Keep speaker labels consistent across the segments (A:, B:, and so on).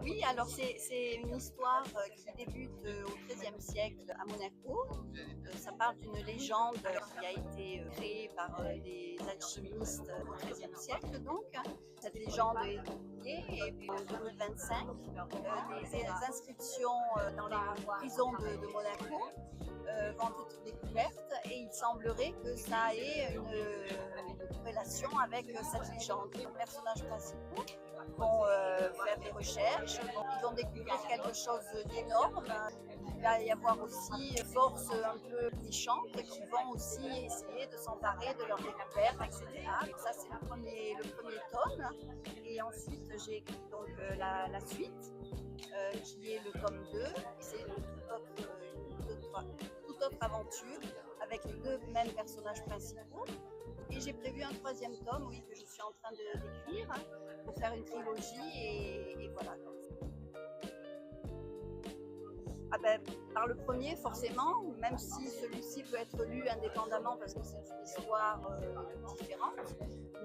A: Oui, alors c'est une histoire qui débute au XIIIe siècle à Monaco. Ça parle d'une légende qui a été créée par des alchimistes au XIIIe siècle. Donc, cette légende est publiée et en 2025, des inscriptions dans les prisons de Monaco vont être découvertes et il semblerait que ça ait une relation avec cette légende. Les personnages principaux vont faire des recherches, ils vont découvrir quelque chose d'énorme. Il va y avoir aussi forces un peu méchantes qui vont aussi essayer de s'emparer de leur découverte, etc. Donc ça c'est le premier tome. Et ensuite j'ai écrit donc la suite, qui est le tome 2. C'est toute autre aventure avec les deux mêmes personnages principaux. Et j'ai prévu un troisième tome, oui, que je suis en train d'écrire pour faire une trilogie et voilà. Ah ben, par le premier, forcément, même si celui-ci peut être lu indépendamment parce que c'est une histoire différente.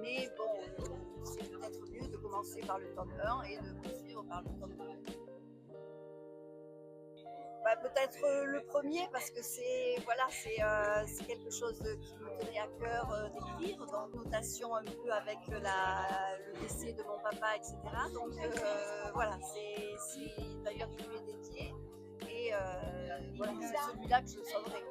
A: Mais bon, c'est peut-être mieux de commencer par le tome 1 et de poursuivre par le tome 2. Bah, peut-être le premier parce que c'est quelque chose qui me tenait à cœur d'écrire, donc notation un peu avec le décès de mon papa, etc. Donc voilà, c'est d'ailleurs qui lui est dédié et voilà, c'est celui-là que je sauverai.